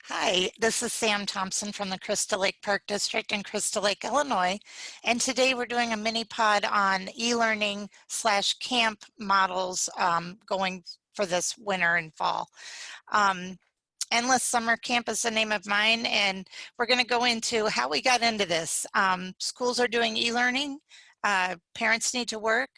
Hi, this is Sam Thompson from the Crystal Lake Park District in Crystal Lake, Illinois. And today we're doing a mini pod on e-learning slash camp models going for this winter and fall. Um, Endless Summer Camp is the name of mine, and we're going to go into how we got into this. Schools are doing e-learning, parents need to work,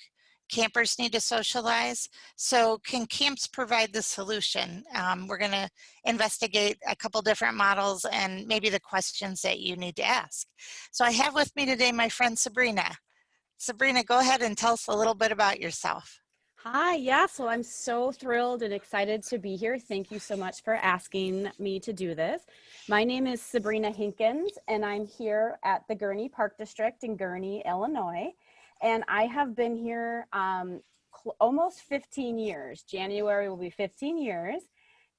campers need to socialize. So can camps provide the solution? We're going to investigate a couple different models and maybe the questions that you need to ask. So I have with me today my friend Sabrina. Sabrina, go ahead and tell us a little bit about yourself. Hi, yes. Well, I'm so thrilled and excited to be here. Thank you so much for asking me to do this. My name is Sabrina Hinkins, and I'm here at the Gurnee Park District in Gurnee, Illinois. And I have been here almost 15 years. January will be 15 years.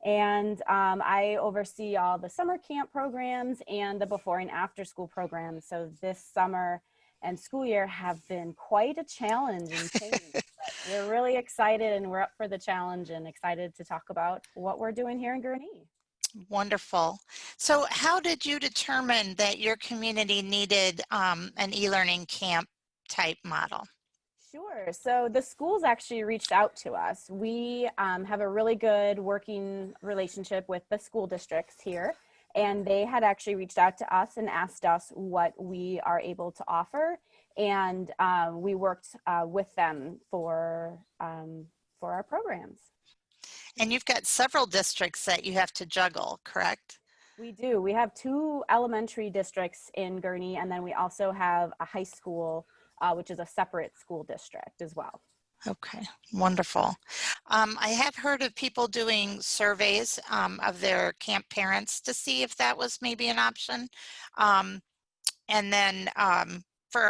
And I oversee all the summer camp programs and the before and after school programs. So this summer and school year have been quite a challenge and change. We're really excited and we're up for the challenge and excited to talk about what we're doing here in Gurnee. Wonderful. So how did you determine that your community needed an e-learning camp type model? Sure. So the schools actually reached out to us. We have a really good working relationship with the school districts here, and they had actually reached out to us and asked us what we are able to offer, and we worked with them for our programs. And you've got several districts that you have to juggle, correct? We do. We have two elementary districts in Gurnee, and then we also have a high school, which is a separate school district as well. Okay, wonderful. I have heard of people doing surveys of their camp parents to see if that was maybe an option. Um, and then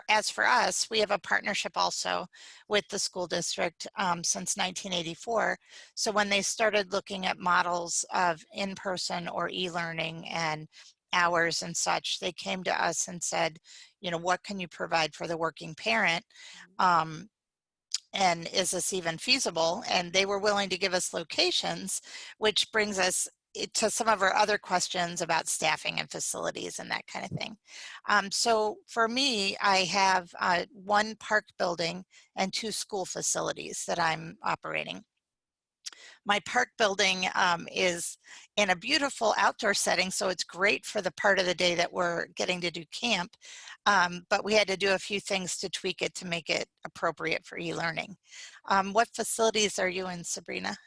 as for us, we have a partnership also with the school district since 1984. So when they started looking at models of in-person or e-learning and hours and such, they came to us and said, you know, what can you provide for the working parent? And is this even feasible? And they were willing to give us locations, which brings us to some of our other questions about staffing and facilities and that kind of thing. So for me, I have one park building and two school facilities that I'm operating. My park building is in a beautiful outdoor setting, so it's great for the part of the day that we're getting to do camp, but we had to do a few things to tweak it to make it appropriate for e-learning. What facilities are you in, Sabrina?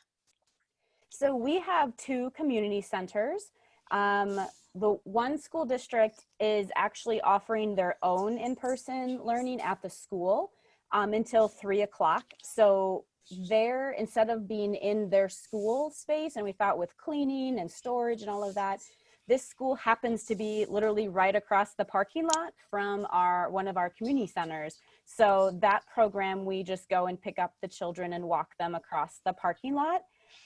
So we have two community centers. The one school district is actually offering their own in-person learning at the school until 3 o'clock. So there, instead of being in their school space, and we thought with cleaning and storage and all of that, this school happens to be literally right across the parking lot from one of our community centers. So that program, we just go and pick up the children and walk them across the parking lot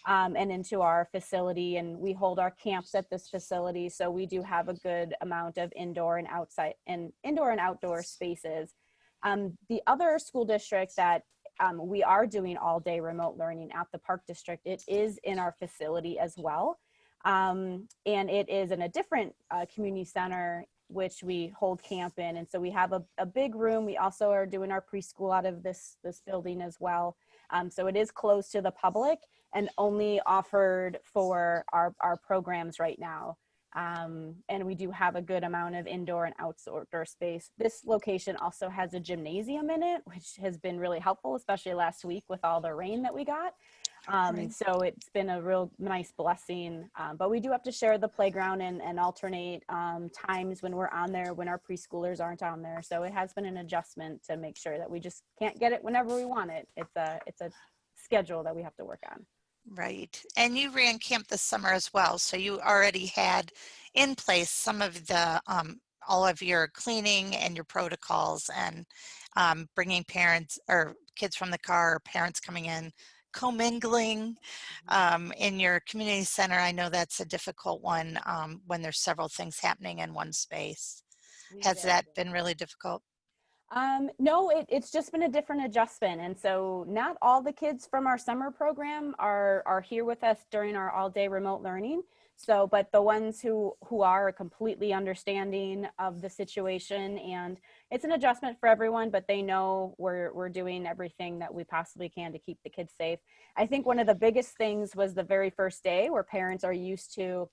and into our facility, and we hold our camps at this facility. So we do have a good amount of indoor and outdoor spaces. The other school district that we are doing all day remote learning at the Park District, it is in our facility as well. And it is in a different community center, which we hold camp in. And so we have a big room. We also are doing our preschool out of this building as well. So it is closed to the public and only offered for our programs right now. And we do have a good amount of indoor and outdoor space. This location also has a gymnasium in it, which has been really helpful, especially last week with all the rain that we got. Right. So it's been a real nice blessing, but we do have to share the playground and alternate times when we're on there, when our preschoolers aren't on there. So it has been an adjustment to make sure that we just can't get it whenever we want it. It's a schedule that we have to work on. Right. And you ran camp this summer as well. So you already had in place some of the all of your cleaning and your protocols and bringing parents or kids from the car, or parents coming in, commingling in your community center. I know that's a difficult one when there's several things happening in one space. We Has did. that been really difficult? No, it's just been a different adjustment. And so not all the kids from our summer program are here with us during our all day remote learning. So, but the ones who are completely understanding of the situation, and it's an adjustment for everyone, but they know we're doing everything that we possibly can to keep the kids safe. I think one of the biggest things was the very first day where parents are used to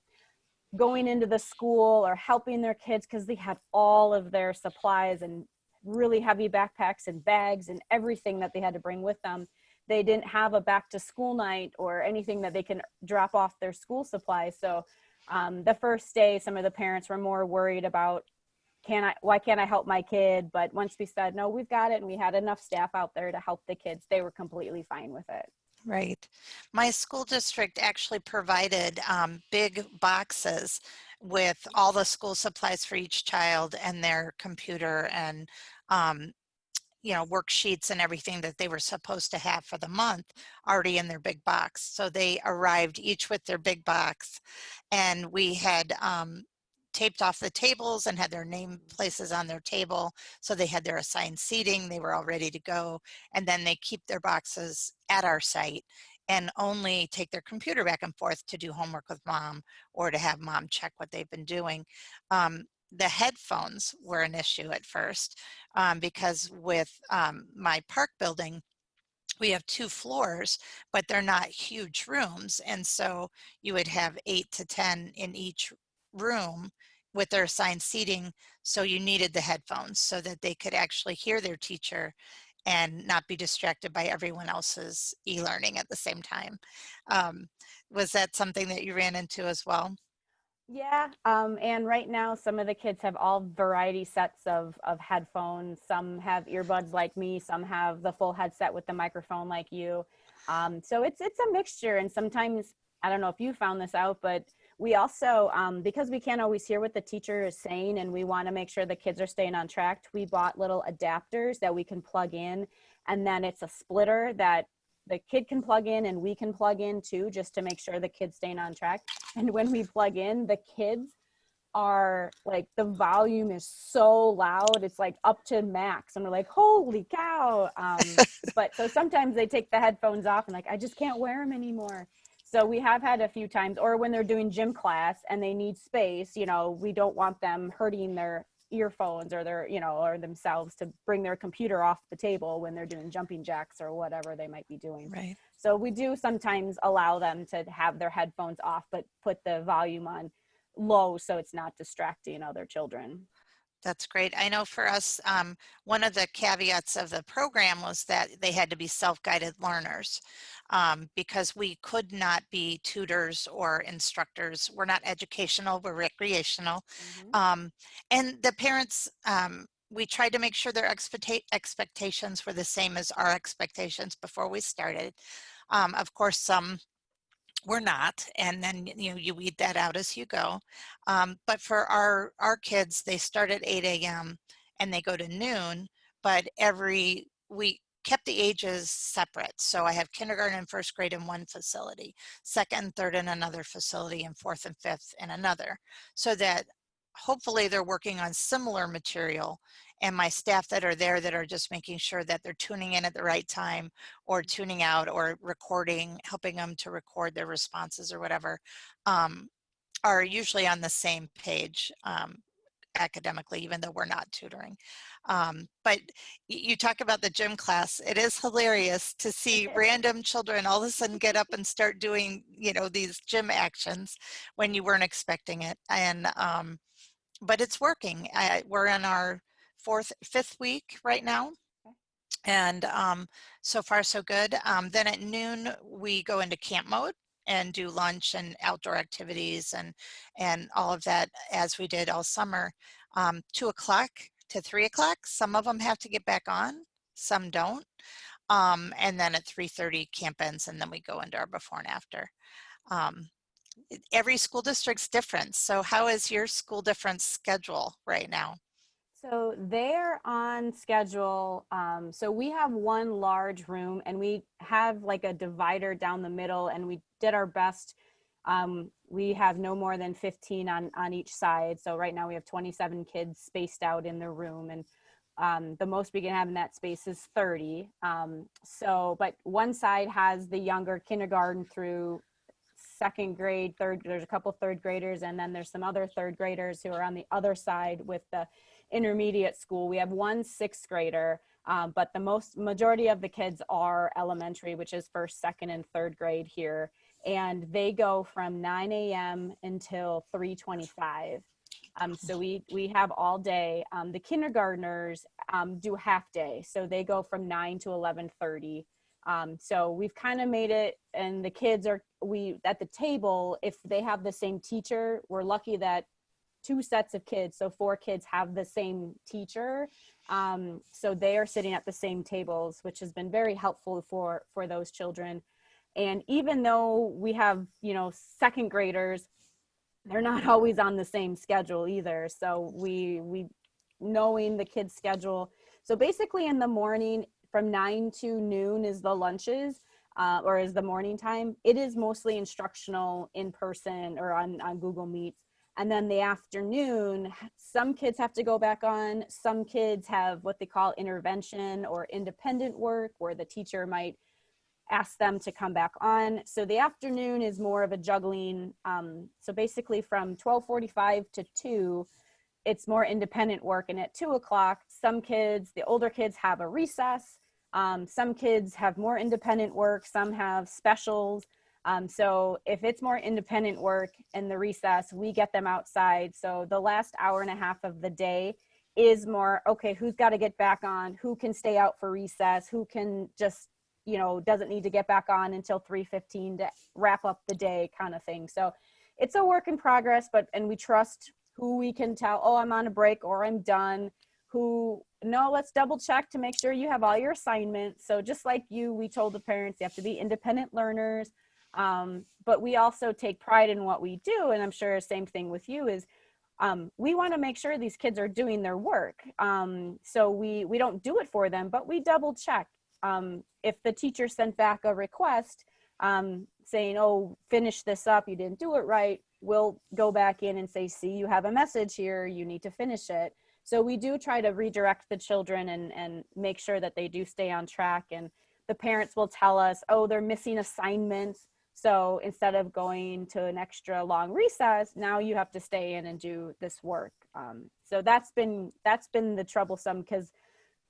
going into the school or helping their kids because they had all of their supplies and really heavy backpacks and bags and everything that they had to bring with them. They didn't have a back to school night or anything that they can drop off their school supplies. So the first day, some of the parents were more worried about, why can't I help my kid? But once we said, no, we've got it, and we had enough staff out there to help the kids, they were completely fine with it. Right. My school district actually provided big boxes with all the school supplies for each child and their computer and um, worksheets and everything that they were supposed to have for the month already in their big box. So they arrived each with their big box, and we had taped off the tables and had their name places on their table. So they had their assigned seating, they were all ready to go. And then they keep their boxes at our site and only take their computer back and forth to do homework with mom or to have mom check what they've been doing. The headphones were an issue at first because with my park building, we have 2 floors, but they're not huge rooms. And so you would have 8 to 10 in each room with their assigned seating. So you needed the headphones so that they could actually hear their teacher and not be distracted by everyone else's e-learning at the same time. Um, was that something that you ran into as well? Yeah, and right now some of the kids have all variety sets of headphones. Some have earbuds like me, some have the full headset with the microphone like you. So it's a mixture, and sometimes I don't know if you found this out, but we also because we can't always hear what the teacher is saying, and we want to make sure the kids are staying on track. We bought little adapters that we can plug in, and then it's a splitter that the kid can plug in and we can plug in too, just to make sure the kid's staying on track. And when we plug in, the kids are like, the volume is so loud, it's like up to max, and we're like, holy cow. But so sometimes they take the headphones off and like, I just can't wear them anymore. So we have had a few times, or when they're doing gym class and they need space, we don't want them hurting their earphones or their, or themselves, to bring their computer off the table when they're doing jumping jacks or whatever they might be doing. Right. So we do sometimes allow them to have their headphones off, but put the volume on low so it's not distracting other children. That's great. I know for us, one of the caveats of the program was that they had to be self-guided learners because we could not be tutors or instructors. We're not educational, we're recreational. Mm-hmm. And the parents, we tried to make sure their expectations were the same as our expectations before we started. Of course, some we're not, and then you weed that out as you go. But for our kids, they start at 8 a.m. and they go to noon, but we kept the ages separate. So I have kindergarten and first grade in one facility, second and third in another facility, and fourth and fifth in another, so that hopefully they're working on similar material, and my staff that are there that are just making sure that they're tuning in at the right time or tuning out or recording, helping them to record their responses or whatever, um, are usually on the same page academically, even though we're not tutoring. But you talk about the gym class. It is hilarious to see random children all of a sudden get up and start doing, these gym actions when you weren't expecting it. And but it's working. We're in our fifth week right now. And so far, so good. Then at noon, we go into camp mode and do lunch and outdoor activities and all of that as we did all summer. 2 o'clock to 3 o'clock, some of them have to get back on, some don't. And then at 3:30, camp ends, and then we go into our before and after. Um, every school district's different. So how is your school different schedule right now? So they're on schedule. So we have one large room and we have like a divider down the middle, and we did our best. We have no more than 15 on each side. So right now we have 27 kids spaced out in the room, and The most we can have in that space is 30. But one side has the younger kindergarten through second grade, there's a couple third graders, and then there's some other third graders who are on the other side with the intermediate school. We have one sixth grader, but the majority of the kids are elementary, which is first, second, and third grade here. And they go from 9 a.m. until 3:25. So we have all day. The kindergartners do half day, so they go from 9 to 11:30. So we've kind of made it, and the kids we at the table, if they have the same teacher, we're lucky that 2 sets of kids, so 4 kids have the same teacher. So they are sitting at the same tables, which has been very helpful for those children. And even though we have, second graders, they're not always on the same schedule either. So we knowing the kids' schedule. So basically in the morning from 9 to noon is the lunches, or is the morning time. It is mostly instructional in person or on Google Meets. And then the afternoon, some kids have to go back on. Some kids have what they call intervention or independent work, where the teacher might ask them to come back on. So the afternoon is more of a juggling. So basically from 12:45 to 2, it's more independent work. And at 2 o'clock, some kids, the older kids, have a recess. Some kids have more independent work. Some have specials. So if it's more independent work in the recess, we get them outside. So the last hour and a half of the day is more, okay, who's got to get back on? Who can stay out for recess? Who can just, doesn't need to get back on until 3:15 to wrap up the day, kind of thing. So it's a work in progress, and we trust who we can tell, oh, I'm on a break or I'm done. No, let's double check to make sure you have all your assignments. So just like we told the parents, you have to be independent learners. But we also take pride in what we do. And I'm sure same thing with you is, we want to make sure these kids are doing their work. So we don't do it for them, but we double check. If the teacher sent back a request saying, oh, finish this up, you didn't do it right, we'll go back in and say, see, you have a message here, you need to finish it. So we do try to redirect the children and make sure that they do stay on track. And the parents will tell us, oh, they're missing assignments. So instead of going to an extra long recess, now you have to stay in and do this work. So that's been the troublesome, because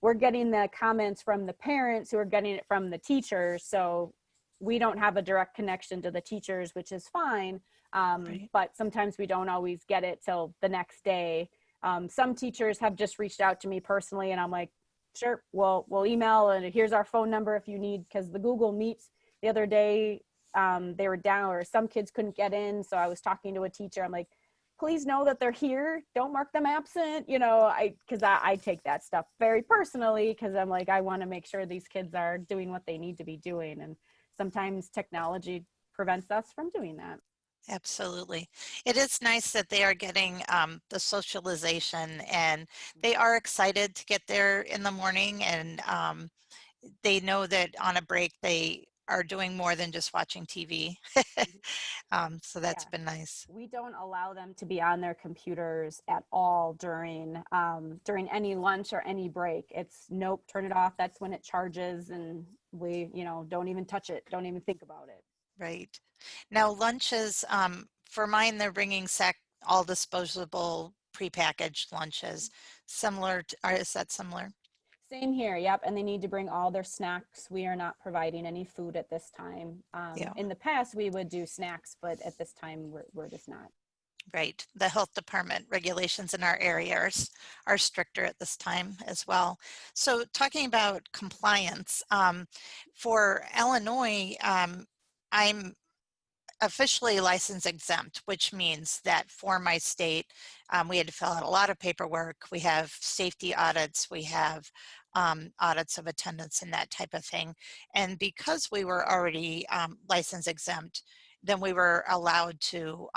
we're getting the comments from the parents who are getting it from the teachers. So we don't have a direct connection to the teachers, which is fine. Right. But sometimes we don't always get it till the next day. Some teachers have just reached out to me personally, and I'm like, sure, we'll email, and here's our phone number if you need, because the Google Meets the other day, they were down, or some kids couldn't get in. So I was talking to a teacher. I'm like, please know that they're here. Don't mark them absent. Because I take that stuff very personally, because I'm like, I want to make sure these kids are doing what they need to be doing. And sometimes technology prevents us from doing that. Absolutely. It is nice that they are getting the socialization, and they are excited to get there in the morning, and they know that on a break they are doing more than just watching TV. So that's Yeah. been nice. We don't allow them to be on their computers at all during any lunch or any break. It's nope, turn it off. That's when it charges, and we, don't even touch it. Don't even think about it. Right. Now lunches, for mine, they're bringing all disposable prepackaged lunches. Similar to, or is that similar? Same here. Yep. And they need to bring all their snacks. We are not providing any food at this time. Yeah. In the past, we would do snacks, but at this time, we're just not. Right. The health department regulations in our area are stricter at this time as well. So talking about compliance, for Illinois, I'm officially license exempt, which means that for my state, we had to fill out a lot of paperwork. We have safety audits, we have audits of attendance and that type of thing. And because we were already license exempt, then we were allowed to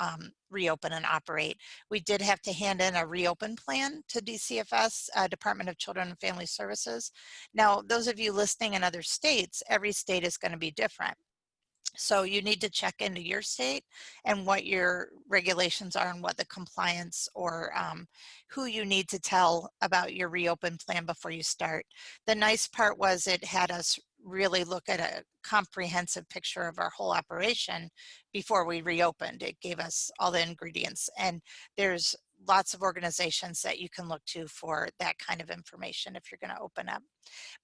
reopen and operate. We did have to hand in a reopen plan to DCFS, Department of Children and Family Services. Now, those of you listening in other states, every state is going to be different. So you need to check into your state and what your regulations are and what the compliance or who you need to tell about your reopen plan before you start. The nice part was it had us really look at a comprehensive picture of our whole operation before we reopened. It gave us all the ingredients, and there's lots of organizations that you can look to for that kind of information if you're going to open up.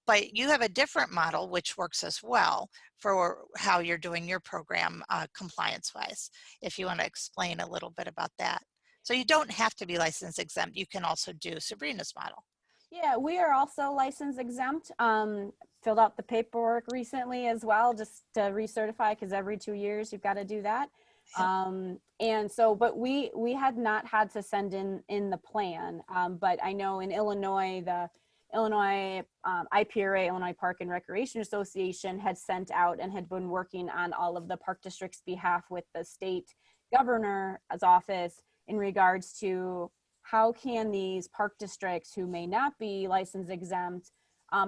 But you have a different model which works as well for how you're doing your program compliance-wise, if you want to explain a little bit about that. So you don't have to be license exempt. You can also do Sabrina's model. Yeah, we are also license exempt. Filled out the paperwork recently as well, just to recertify, because every 2 years you've got to do that. Yep. And so, but we had not had to send in the plan. But I know in Illinois, the Illinois IPRA, Illinois Park and Recreation Association, had sent out and had been working on all of the park districts' behalf with the state governor's office in regards to how can these park districts who may not be license exempt,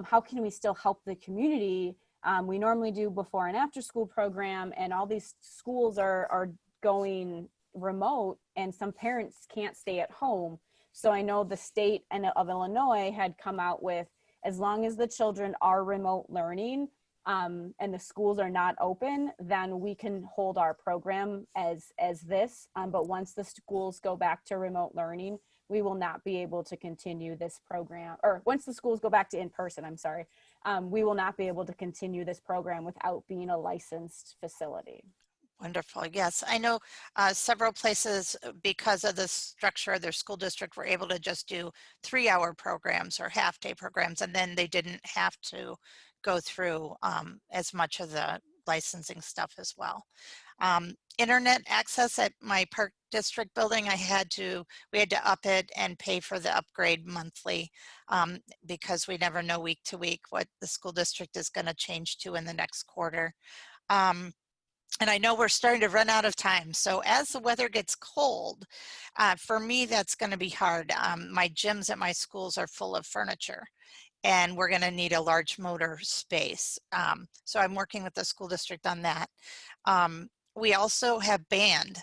how can we still help the community? We normally do before and after school program, and all these schools are going remote, and some parents can't stay at home. So I know the state of Illinois had come out with, as long as the children are remote learning and the schools are not open, then we can hold our program as this. But once the schools go back to remote learning, we will not be able to continue this program. Or once the schools go back to in-person, I'm sorry, we will not be able to continue this program without being a licensed facility. Wonderful. Yes, I know several places, because of the structure of their school district, were able to just do 3-hour programs or half-day programs, and then they didn't have to go through as much of the licensing stuff as well. Internet access at my park district building, we had to up it and pay for the upgrade monthly because we never know week to week what the school district is going to change to in the next quarter. And I know we're starting to run out of time. So as the weather gets cold, for me, that's going to be hard. My gyms at my schools are full of furniture, and we're going to need a large motor space. So I'm working with the school district on that. We also have band,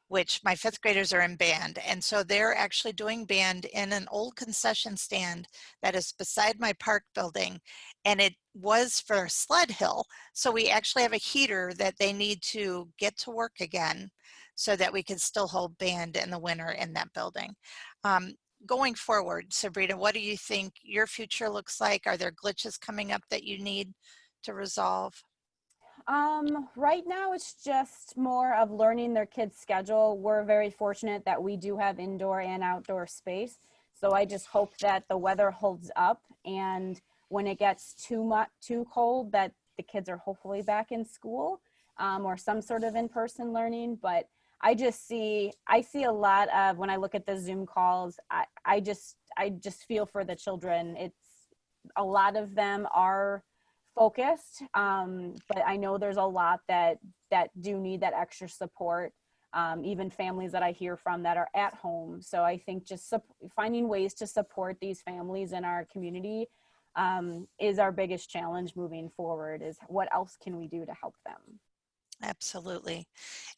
which my 5th graders are in band. And so they're actually doing band in an old concession stand that is beside my park building. And it was for Sled Hill. So we actually have a heater that they need to get to work again so that we can still hold band in the winter in that building. Going forward, Sabrina, what do you think your future looks like? Are there glitches coming up that you need to resolve? Right now it's just more of learning their kids' schedule. We're very fortunate that we do have indoor and outdoor space. So I just hope that the weather holds up, and when it gets too cold, that the kids are hopefully back in school, or some sort of in-person learning. But I see a lot of, when I look at the Zoom calls, I just feel for the children. It's a lot of them are focused, but I know there's a lot that do need that extra support, even families that I hear from that are at home. So I think just finding ways to support these families in our community is our biggest challenge moving forward, is what else can we do to help them? Absolutely.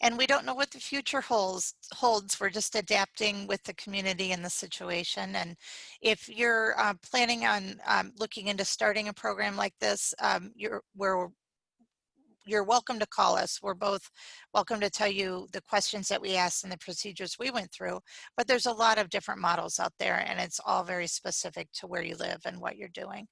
And we don't know what the future holds. We're just adapting with the community and the situation. And if you're planning on looking into starting a program like this, you're welcome to call us. We're both welcome to tell you the questions that we asked and the procedures we went through. But there's a lot of different models out there, and it's all very specific to where you live and what you're doing.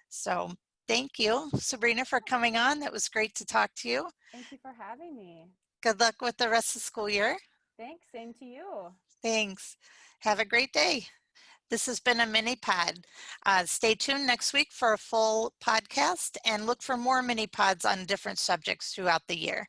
So thank you, Sabrina, for coming on. That was great to talk to you. Thank you for having me. Good luck with the rest of the school year. Thanks, same to you. Thanks. Have a great day. This has been a mini pod. Stay tuned next week for a full podcast, and look for more mini pods on different subjects throughout the year.